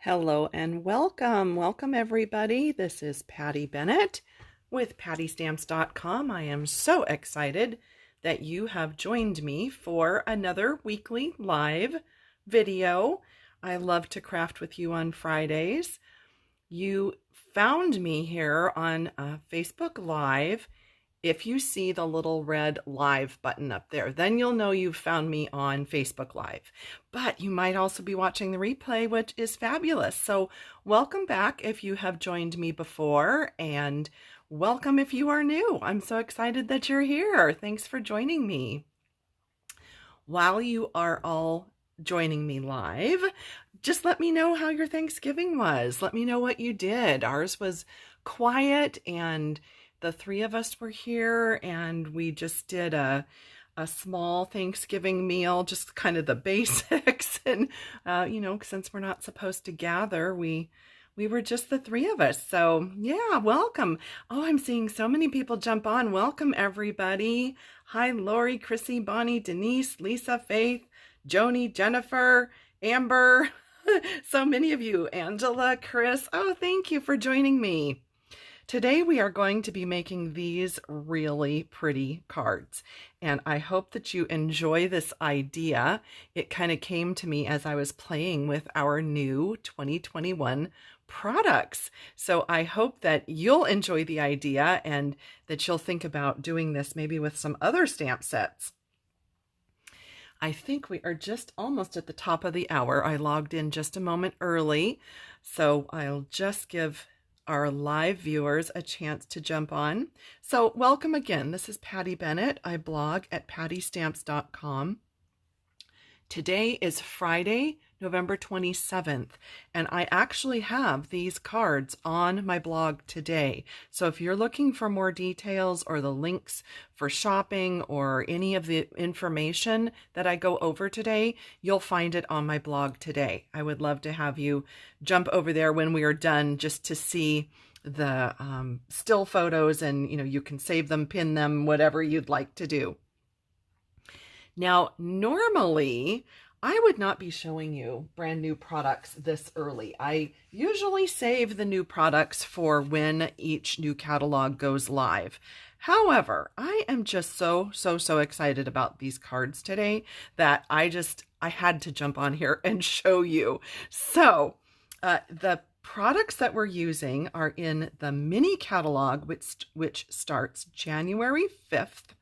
Hello and welcome. Welcome everybody. This is Patty Bennett with PattyStamps.com. I am so excited that you have joined me for another weekly live video. I love to craft with you on Fridays. You found me here on Facebook Live. If you see the little red live button up there, then you'll know you've found me on Facebook Live. But you might also be watching the replay, which is fabulous. So welcome back if you have joined me before, and welcome if you are new. I'm so excited that you're here. Thanks for joining me. While you are all joining me live, just let me know how your Thanksgiving was. Let me know what you did. Ours was quiet, and the three of us were here, and we just did a small Thanksgiving meal, just kind of the basics. And, since we're not supposed to gather, we were just the three of us. So yeah, welcome. Oh, I'm seeing so many people jump on. Welcome everybody. Hi, Lori, Chrissy, Bonnie, Denise, Lisa, Faith, Joni, Jennifer, Amber. So many of you, Angela, Chris. Oh, thank you for joining me. Today we are going to be making these really pretty cards, and I hope that you enjoy this idea. It kind of came to me as I was playing with our new 2021 products. So I hope that you'll enjoy the idea and that you'll think about doing this maybe with some other stamp sets. I think we are just almost at the top of the hour. I logged in just a moment early, so I'll just give our live viewers a chance to jump on. So welcome again. This is Patty Bennett. I blog at PattyStamps.com. Today is Friday, November 27th, and I actually have these cards on my blog today. So if you're looking for more details or the links for shopping or any of the information that I go over today, you'll find it on my blog today. I would love to have you jump over there when we are done just to see the still photos, and you can save them, pin them, whatever you'd like to do. Now, normally, I would not be showing you brand new products this early. I usually save the new products for when each new catalog goes live. However, I am just so excited about these cards today that I had to jump on here and show you. So, the products that we're using are in the mini catalog, which starts January 5th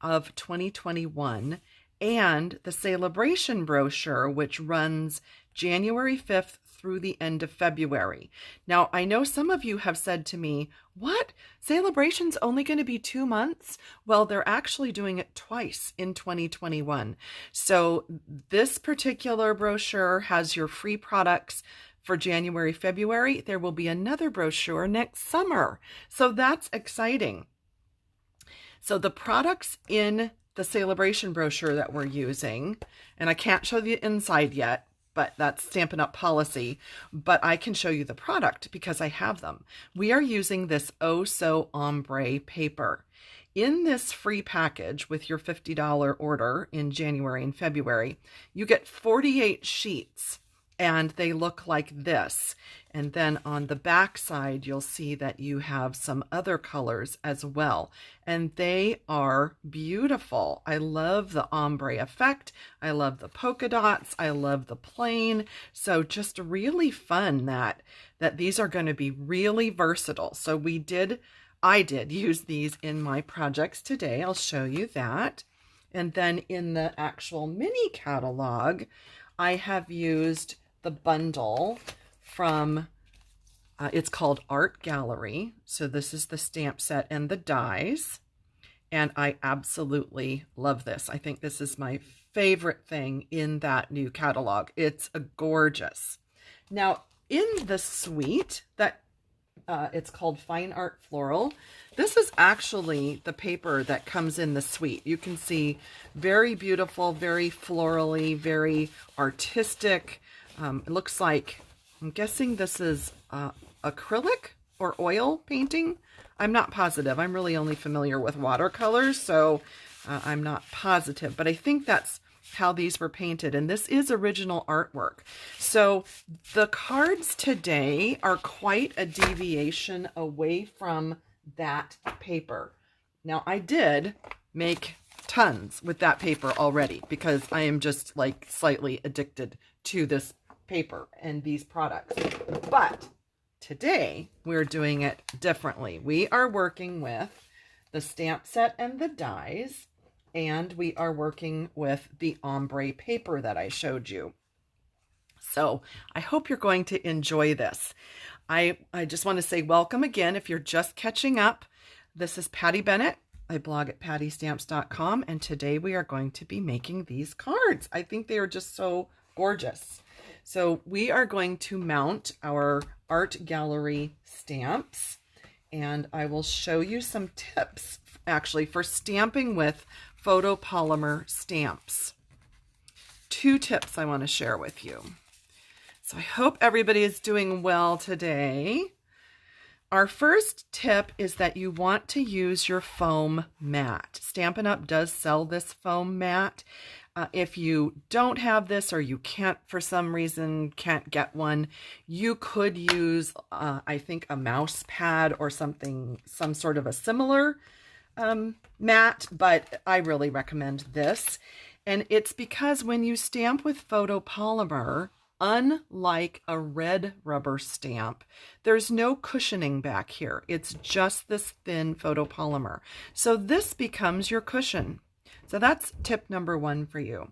of 2021, and the Sale-a-Bration brochure, which runs January 5th through the end of February. Now, I know some of you have said to me, what? Sale-a-Bration's only going to be 2 months? Well, they're actually doing it twice in 2021. So this particular brochure has your free products for January, February. There will be another brochure next summer. So that's exciting. So the products in the Sale-a-Bration brochure that we're using, and I can't show the inside yet, but that's Stampin' Up policy, but I can show you the product because I have them. We are using this So Ombre paper. In this free package with your $50 order in January and February, you get 48 sheets, and they look like this. And then on the back side, you'll see that you have some other colors as well. And they are beautiful. I love the ombre effect. I love the polka dots. I love the plain. So just really fun that these are going to be really versatile. So I did use these in my projects today. I'll show you that. And then in the actual mini catalog, I have used the bundle from, it's called Art Gallery. So this is the stamp set and the dies. And I absolutely love this. I think this is my favorite thing in that new catalog. It's gorgeous. Now, in the suite that it's called Fine Art Floral, this is actually the paper that comes in the suite. You can see very beautiful, very florally, very artistic. It looks like, I'm guessing this is acrylic or oil painting. I'm not positive. I'm really only familiar with watercolors, so I'm not positive. But I think that's how these were painted, and this is original artwork. So the cards today are quite a deviation away from that paper. Now, I did make tons with that paper already because I am just like slightly addicted to this paper and these products. But today we're doing it differently. We are working with the stamp set and the dies, and we are working with the ombre paper that I showed you. So I hope you're going to enjoy this. I just want to say welcome again if you're just catching up. This is Patty Bennett. I blog at pattystamps.com, and today we are going to be making these cards. I think they are just so gorgeous. So we are going to mount our art gallery stamps, and I will show you some tips actually for stamping with photopolymer stamps. 2 tips I want to share with you. So I hope everybody is doing well today. Our first tip is that you want to use your foam mat. Stampin' Up! Does sell this foam mat. If you don't have this, or you can't, for some reason, can't get one, you could use, I think, a mouse pad or something, some sort of a similar mat, but I really recommend this. And it's because when you stamp with photopolymer, unlike a red rubber stamp, there's no cushioning back here. It's just this thin photopolymer. So this becomes your cushion. So that's tip number 1 for you.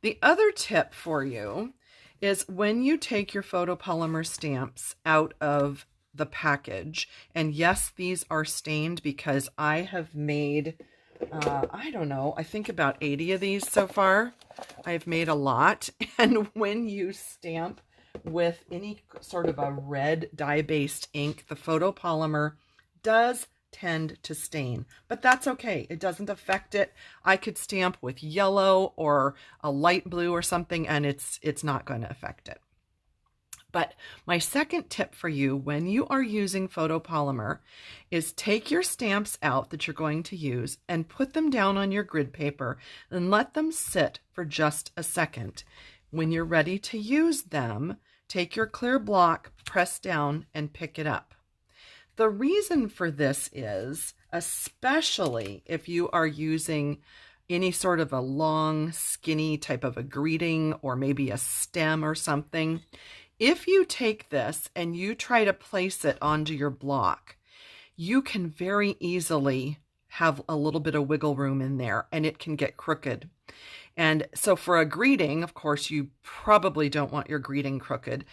The other tip for you is when you take your photopolymer stamps out of the package, and yes, these are stained because I have made I don't know, I think about 80 of these so far. I've made a lot. And when you stamp with any sort of a red dye-based ink, the photopolymer does tend to stain, but that's okay. It doesn't affect it. I could stamp with yellow or a light blue or something, and it's not going to affect it. But my second tip for you when you are using photopolymer is take your stamps out that you're going to use and put them down on your grid paper and let them sit for just a second. When you're ready to use them, take your clear block, press down, and pick it up. The reason for this is, especially if you are using any sort of a long, skinny type of a greeting or maybe a stem or something, if you take this and you try to place it onto your block, you can very easily have a little bit of wiggle room in there and it can get crooked. And so for a greeting, of course, you probably don't want your greeting crooked.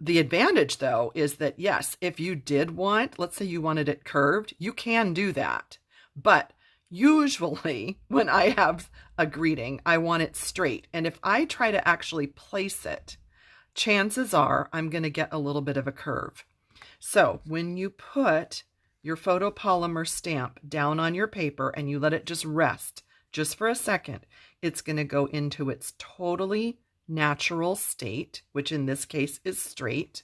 The advantage, though, is that, yes, if you did want, let's say you wanted it curved, you can do that. But usually when I have a greeting, I want it straight. And if I try to actually place it, chances are I'm going to get a little bit of a curve. So when you put your photopolymer stamp down on your paper and you let it just rest just for a second, it's going to go into its totally natural state, which in this case is straight.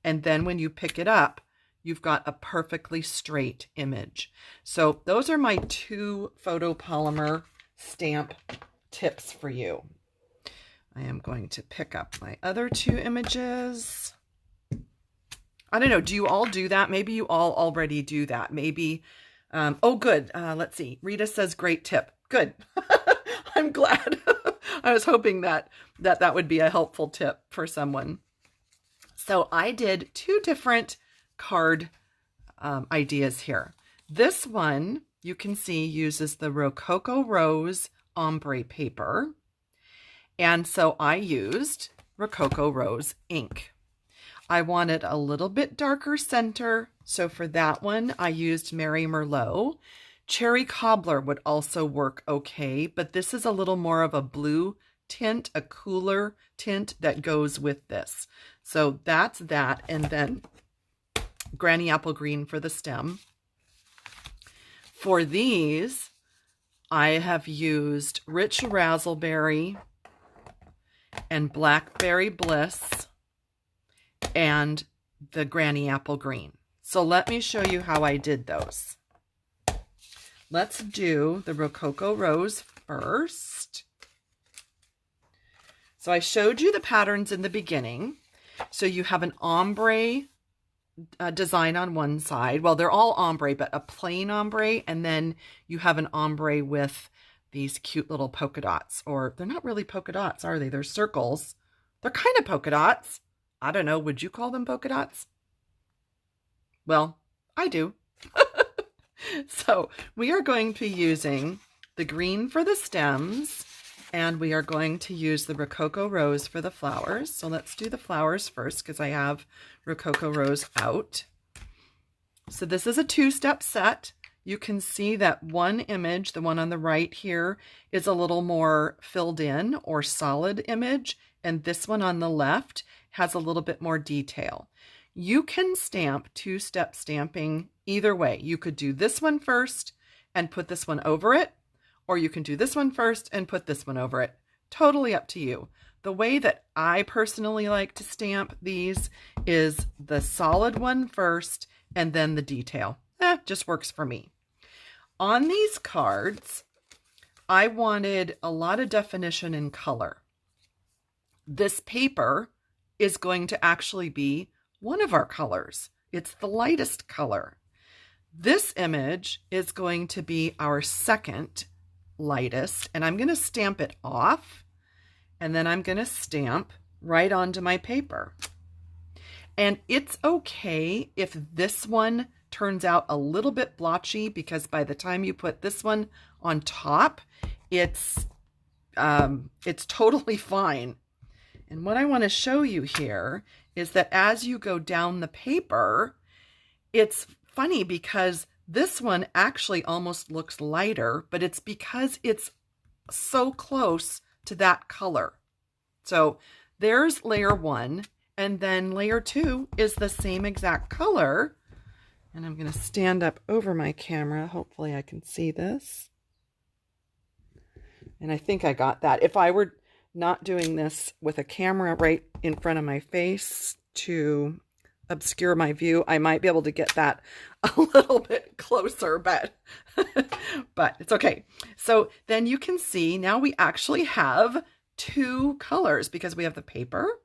And then when you pick it up, you've got a perfectly straight image. So those are my 2 photopolymer stamp tips for you. I am going to pick up my other 2 images. I don't know, do you all do that? Maybe you all already do that. Maybe, oh good, let's see. Rita says, great tip. Good. I'm glad. I was hoping that would be a helpful tip for someone. So I did 2 different card ideas here. This one, you can see, uses the Rococo Rose ombre paper. And so I used Rococo Rose ink. I wanted a little bit darker center, so for that one I used Mary Merlot. Cherry Cobbler would also work okay, but this is a little more of a blue tint, a cooler tint that goes with this. So that's that, and then Granny Apple Green for the stem. For these, I have used Rich Razzleberry and Blackberry Bliss and the Granny Apple Green. So let me show you how I did those. Let's do the Rococo Rose first. So I showed you the patterns in the beginning. So you have an ombre design on one side. Well, they're all ombre, but a plain ombre. And then you have an ombre with these cute little polka dots. Or they're not really polka dots, are they? They're circles. They're kind of polka dots. I don't know. Would you call them polka dots? Well, I do. So we are going to be using the green for the stems, and we are going to use the Rococo Rose for the flowers. So let's do the flowers first because I have Rococo Rose out. So this is a two-step set. You can see that one image, the one on the right here, is a little more filled in or solid image, and this one on the left has a little bit more detail. You can stamp two-step stamping either way. You could do this one first and put this one over it, or you can do this one first and put this one over it. Totally up to you. The way that I personally like to stamp these is the solid one first and then the detail. Just works for me. On these cards, I wanted a lot of definition in color. This paper is going to actually be one of our colors. It's the lightest color. This image is going to be our second lightest, and I'm going to stamp it off, and then I'm going to stamp right onto my paper. And it's okay if this one turns out a little bit blotchy, because by the time you put this one on top, it's totally fine. And what I want to show you here is that as you go down the paper, it's funny because this one actually almost looks lighter, but it's because it's so close to that color. So there's layer 1, and then layer 2 is the same exact color. And I'm going to stand up over my camera. Hopefully I can see this. And I think I got that. If I were not doing this with a camera right in front of my face to obscure my view, I might be able to get that a little bit closer, but it's okay. So then you can see now we actually have two colors because we have the paper,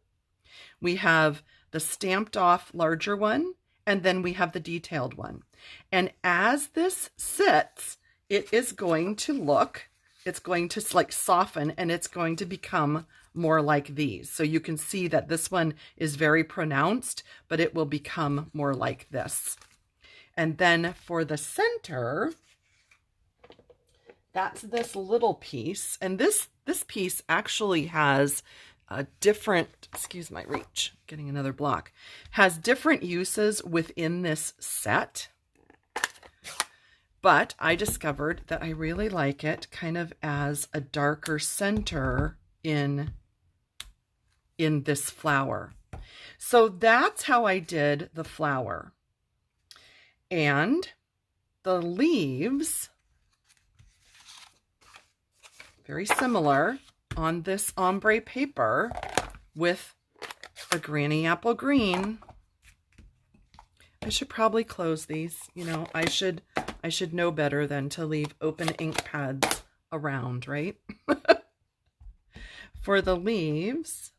we have the stamped off larger one, and then we have the detailed one. And as this sits, it is going to look, it's going to like soften, and it's going to become more like these. So you can see that this one is very pronounced, but it will become more like this. And then for the center, that's this little piece. And this piece actually has a different, excuse my reach, getting another block, has different uses within this set. But I discovered that I really like it kind of as a darker center in this flower. So that's how I did the flower. And the leaves, very similar on this ombre paper with a granny apple green. I should probably close these. You know, I should know better than to leave open ink pads around, right? For the leaves,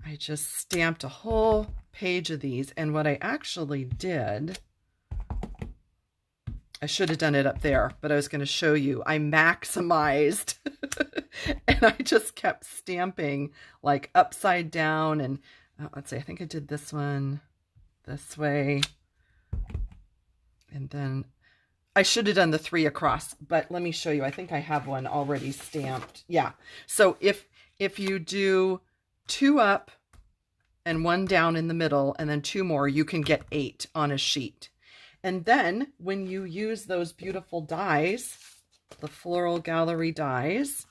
I just stamped a whole page of these. And what I actually did, I should have done it up there, but I was going to show you. I maximized and I just kept stamping like upside down. And let's see, I think I did this one this way. And then I should have done the 3 across, but let me show you. I think I have one already stamped. Yeah. So if you do 2 up and 1 down in the middle and then 2 more, you can get 8 on a sheet. And then when you use those beautiful dies, the Floral Gallery dies,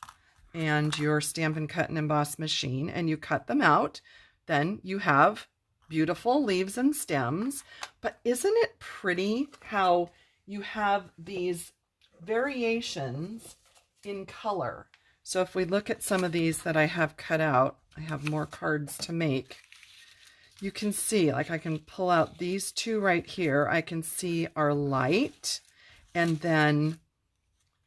and your Stampin' Cut and Emboss machine, and you cut them out, then you have beautiful leaves and stems. But isn't it pretty how you have these variations in color? So if we look at some of these that I have cut out, I have more cards to make. You can see, like I can pull out these 2 right here. I can see are light, and then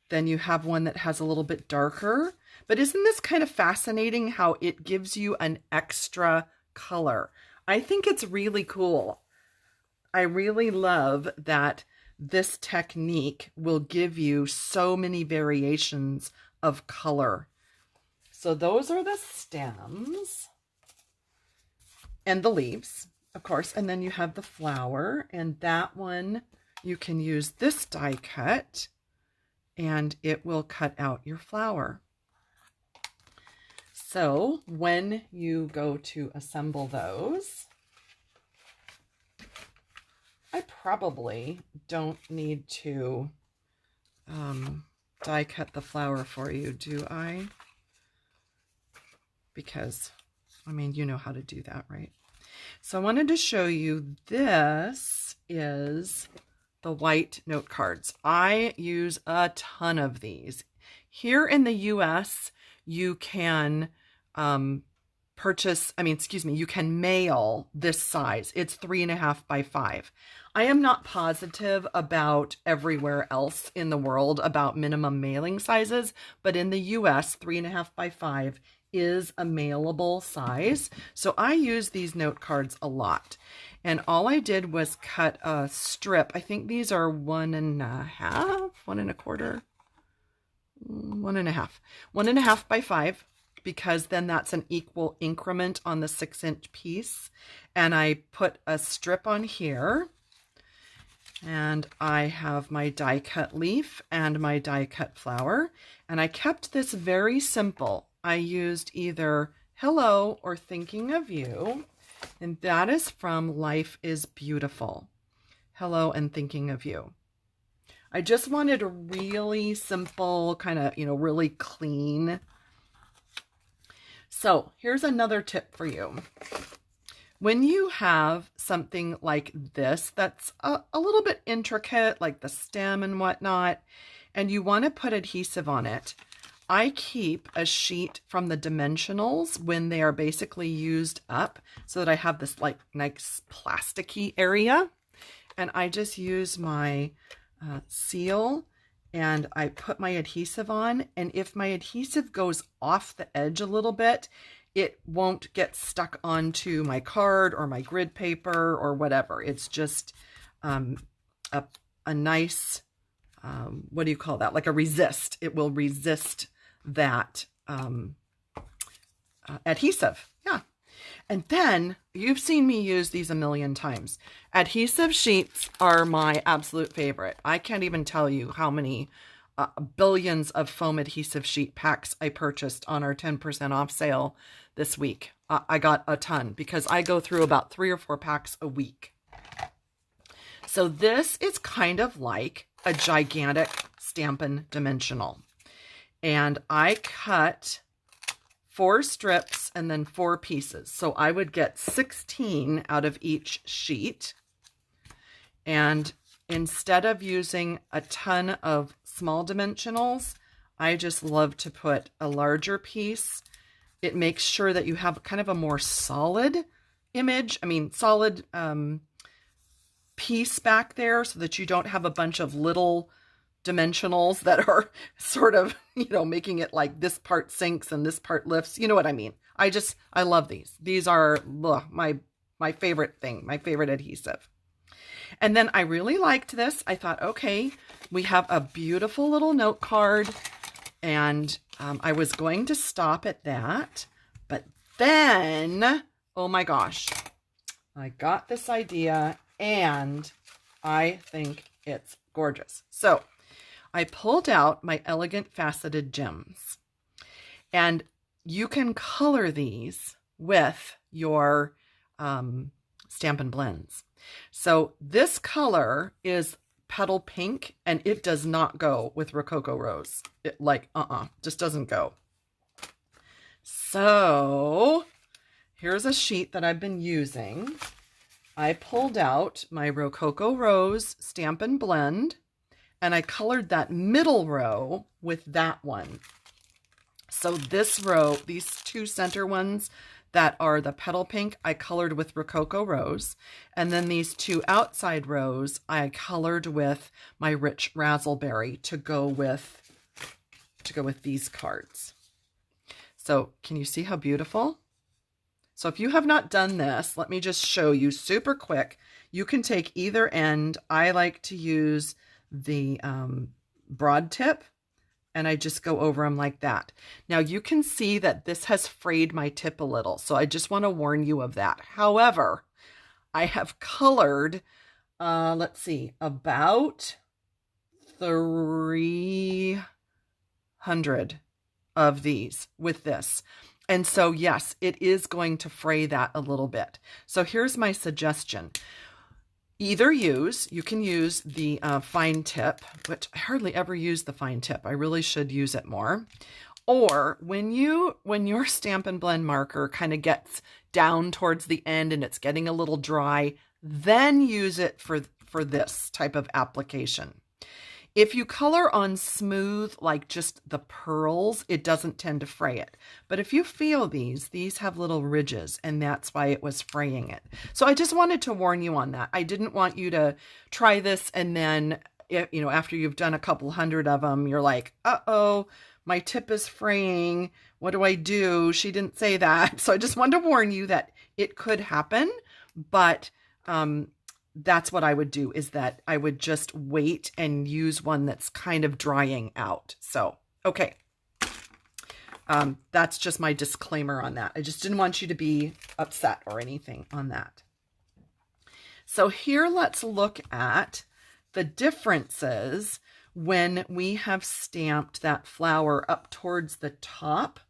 Then you have one that has a little bit darker. But isn't this kind of fascinating how it gives you an extra color? I think it's really cool. I really love that this technique will give you so many variations of color. So those are the stems and the leaves, of course, and then you have the flower, and that one you can use this die cut and it will cut out your flower. So when you go to assemble those, I probably don't need to die cut the flower for you, do I? Because, I mean, you know how to do that, right? So I wanted to show you, this is the white note cards. I use a ton of these. Here in the US, you can you can mail this size. It's 3.5 by 5. I am not positive about everywhere else in the world about minimum mailing sizes, but in the US, 3.5 by 5 is a mailable size. So I use these note cards a lot. And all I did was cut a strip. I think these are 1.5, 1.25, 1.5 by 5. Because then that's an equal increment on the 6-inch piece. And I put a strip on here, and I have my die cut leaf and my die cut flower. And I kept this very simple. I used either hello or thinking of you, and that is from Life is Beautiful. Hello and thinking of you. I just wanted a really simple, kind of, really clean. So here's another tip for you. When you have something like this that's a little bit intricate, like the stem and whatnot, and you want to put adhesive on it, I keep a sheet from the dimensionals when they are basically used up, so that I have this like nice plasticky area. And I just use my seal and I put my adhesive on, and if my adhesive goes off the edge a little bit, it won't get stuck onto my card or my grid paper or whatever. It's just a nice, what do you call that? Like a resist. It will resist that adhesive. Yeah. And then you've seen me use these a million times. Adhesive sheets are my absolute favorite. I can't even tell you how many billions of foam adhesive sheet packs I purchased on our 10% off sale this week. I got a ton because I go through about 3 or 4 packs a week. So this is kind of like a gigantic Stampin' dimensional. And I cut 4 strips and then 4 pieces. So I would get 16 out of each sheet. And instead of using a ton of small dimensionals, I just love to put a larger piece. It makes sure that you have kind of a more solid image. Solid piece back there, so that you don't have a bunch of little dimensionals that are sort of, making it like this part sinks and this part lifts. You know what I mean? I love these. These are my favorite thing, my favorite adhesive. And then I really liked this. I thought, okay, we have a beautiful little note card, and I was going to stop at that, but then, oh my gosh, I got this idea and I think it's gorgeous. So I pulled out my Elegant Faceted Gems, and you can color these with your Stampin' Blends. So this color is Petal Pink, and it does not go with Rococo Rose. It just doesn't go. So here's a sheet that I've been using. I pulled out my Rococo Rose Stampin' Blend, and I colored that middle row with that one. So this row, these 2 center ones that are the Petal Pink, I colored with Rococo Rose. And then these 2 outside rows, I colored with my Rich Razzleberry to go with to go with these cards. So can you see how beautiful? So if you have not done this, let me just show you super quick. You can take either end. I like to use the broad tip, and I just go over them like that. Now you can see that this has frayed my tip a little, so I just want to warn you of that. However, I have colored, let's see, about 300 of these with this. And so, yes, it is going to fray that a little bit. So here's my suggestion. You can use the fine tip, which I hardly ever use the fine tip. I really should use it more. Or when your Stampin' Blend marker kind of gets down towards the end and it's getting a little dry, then use it for this type of application. If you color on smooth, like just the pearls, it doesn't tend to fray it. But if you feel these have little ridges, and that's why it was fraying it. So I just wanted to warn you on that. I didn't want you to try this and then, after you've done a couple hundred of them, you're like, uh-oh, my tip is fraying. What do I do? She didn't say that. So I just wanted to warn you that it could happen, but that's what I would do, is that I would just wait and use one that's kind of drying out. So, okay. That's just my disclaimer on that. I just didn't want you to be upset or anything on that. So here, let's look at the differences when we have stamped that flower up towards the top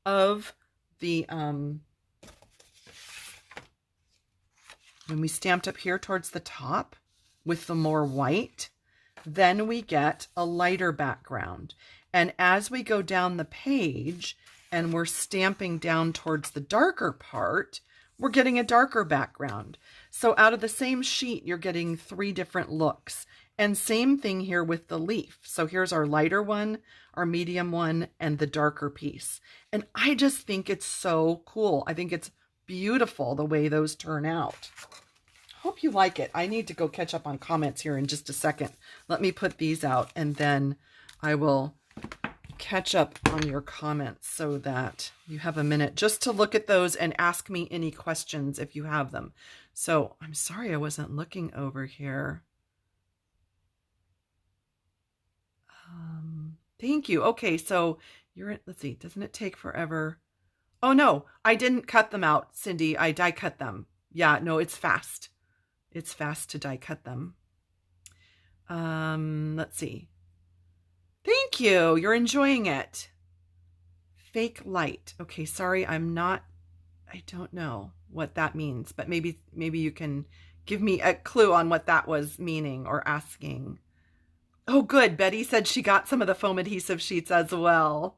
of the, when we stamped up here towards the top with the more white, then we get a lighter background. And as we go down the page and we're stamping down towards the darker part, we're getting a darker background. So out of the same sheet, you're getting 3 different looks. And same thing here with the leaf. So here's our lighter one, our medium one, and the darker piece. And I just think it's so cool. I think it's beautiful the way those turn out. Hope you like it. I need to go catch up on comments here in just a second. Let me put these out, and then I will catch up on your comments so that you have a minute just to look at those and ask me any questions if you have them. So I'm sorry I wasn't looking over here. Thank you. Okay, so let's see, doesn't it take forever? Oh no, I didn't cut them out, Cindy. I die cut them. Yeah, no, it's fast. It's fast to die cut them. Let's see. Thank you. You're enjoying it. Fake light. Okay, sorry, I don't know what that means, but maybe you can give me a clue on what that was meaning or asking. Oh, good. Betty said she got some of the foam adhesive sheets as well.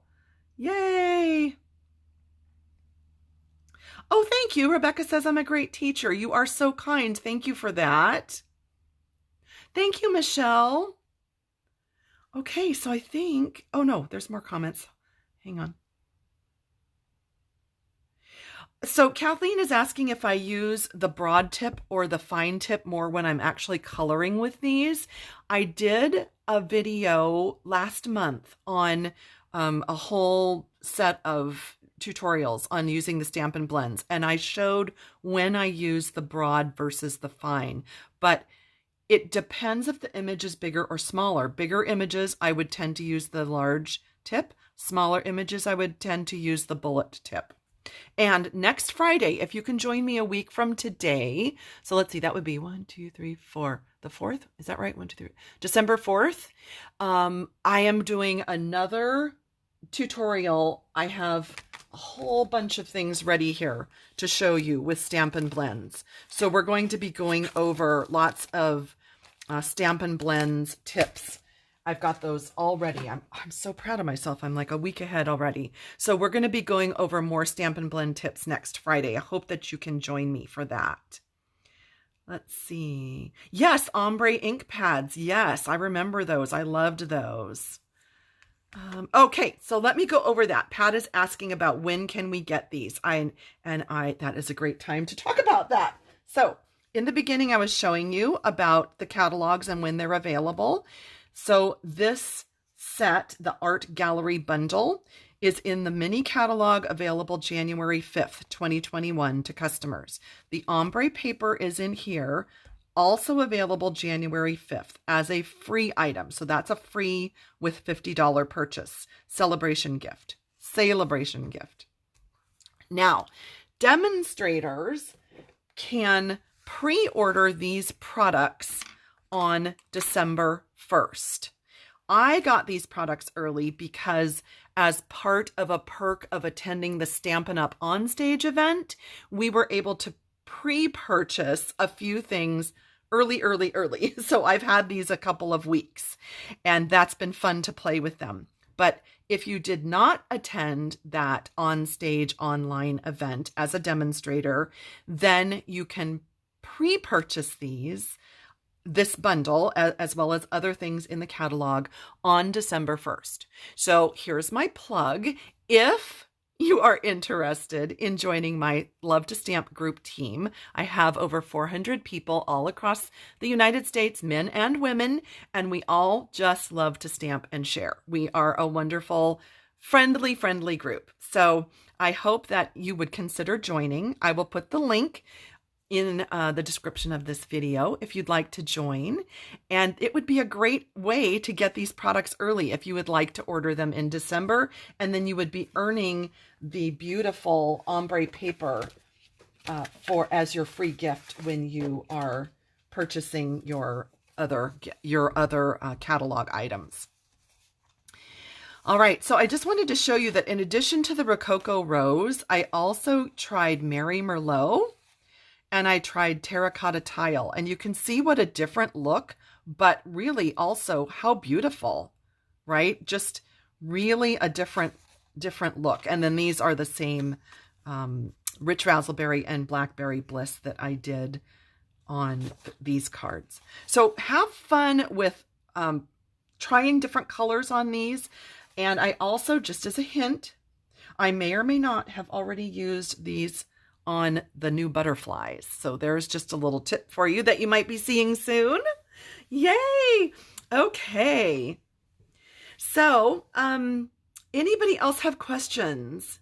Yay. Oh, thank you. Rebecca says I'm a great teacher. You are so kind. Thank you for that. Thank you, Michelle. Okay, so I think, oh no, there's more comments. Hang on. So Kathleen is asking if I use the broad tip or the fine tip more when I'm actually coloring with these. I did a video last month on a whole set of tutorials on using the Stampin' Blends, and I showed when I use the broad versus the fine, but it depends if the image is bigger or smaller. Bigger images, I would tend to use the large tip. Smaller images, I would tend to use the bullet tip. And next Friday, if you can join me a week from today, so let's see, that would be 1, 2, 3, 4, the 4th, is that right? 1, 2, 3, December 4th. I am doing another tutorial. I have a whole bunch of things ready here to show you with Stampin' Blends. So we're going to be going over lots of Stampin' Blends tips. I've got those already. I'm so proud of myself. I'm like a week ahead already. So we're going to be going over more Stampin' Blend tips next Friday. I hope that you can join me for that. Let's see. Yes, ombre ink pads. Yes, I remember those. I loved those. Okay, so let me go over that. Pat is asking about when can we get these. That is a great time to talk about that. So in the beginning, I was showing you about the catalogs and when they're available. So this set, the art gallery bundle, is in the mini catalog available January 5th, 2021 to customers. The ombre paper is in here, also available January 5th as a free item. So that's a free with $50 purchase. Celebration gift. Sale-a-Bration gift. Now, demonstrators can pre-order these products on December 1st. I got these products early because as part of a perk of attending the Stampin' Up! Onstage event, we were able to pre-purchase a few things early. So I've had these a couple of weeks, and that's been fun to play with them. But if you did not attend that onstage online event as a demonstrator, then you can pre-purchase this bundle, as well as other things in the catalog, on December 1st. So here's my plug. If you are interested in joining my Love to Stamp group team, I have over 400 people all across the United States, men and women, and we all just love to stamp and share. We are a wonderful, friendly group. So I hope that you would consider joining. I will put the link in the description of this video if you'd like to join. And it would be a great way to get these products early if you would like to order them in December, and then you would be earning the beautiful ombre paper as your free gift when you are purchasing your other catalog items. All right, so I just wanted to show you that in addition to the Rococo Rose, I also tried Mary Merlot, and I tried Terracotta Tile, and you can see what a different look, but really also how beautiful, right? Just really a different look. And then these are the same Rich Razzleberry and Blackberry Bliss that I did on these cards. So have fun with trying different colors on these. And I also, just as a hint, I may or may not have already used these on the new butterflies. So there's just a little tip for you that you might be seeing soon. Yay! Okay. So, anybody else have questions?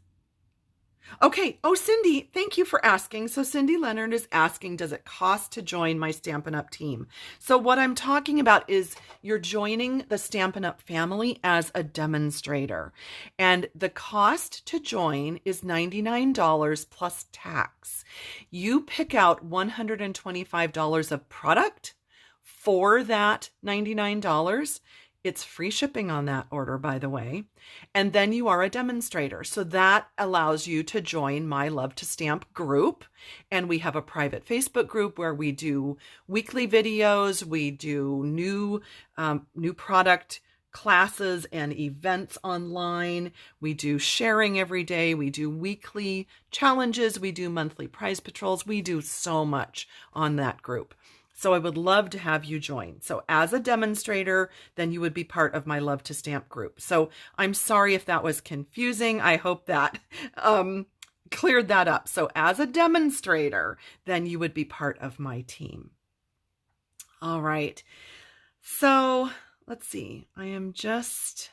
Okay. Oh, Cindy, thank you for asking. So Cindy Leonard is asking, does it cost to join my Stampin' Up! Team? So what I'm talking about is you're joining the Stampin' Up! Family as a demonstrator. And the cost to join is $99 plus tax. You pick out $125 of product for that $99. It's free shipping on that order, by the way. And then you are a demonstrator. So that allows you to join my Love to Stamp group. And we have a private Facebook group where we do weekly videos. We do new product classes and events online. We do sharing every day. We do weekly challenges. We do monthly prize patrols. We do so much on that group. So I would love to have you join. So as a demonstrator, then you would be part of my Love to Stamp group. So I'm sorry if that was confusing. I hope that cleared that up. So as a demonstrator, then you would be part of my team. All right. So let's see. I am just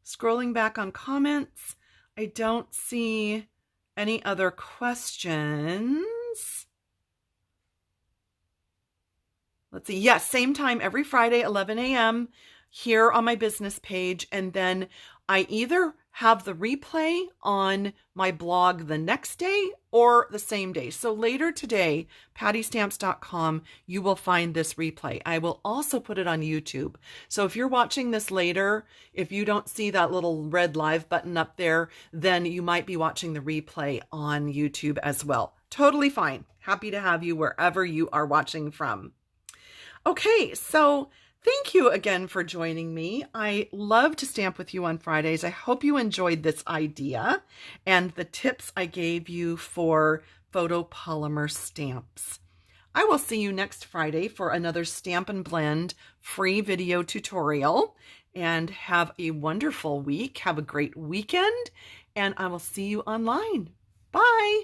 scrolling back on comments. I don't see any other questions. Let's see. Yes, same time every Friday, 11 a.m. here on my business page. And then I either have the replay on my blog the next day or the same day. So later today, pattystamps.com, you will find this replay. I will also put it on YouTube. So if you're watching this later, if you don't see that little red live button up there, then you might be watching the replay on YouTube as well. Totally fine. Happy to have you wherever you are watching from. Okay, so thank you again for joining me. I love to stamp with you on Fridays. I hope you enjoyed this idea and the tips I gave you for photopolymer stamps. I will see you next Friday for another Stamp and Blend free video tutorial. And have a wonderful week. Have a great weekend. And I will see you online. Bye.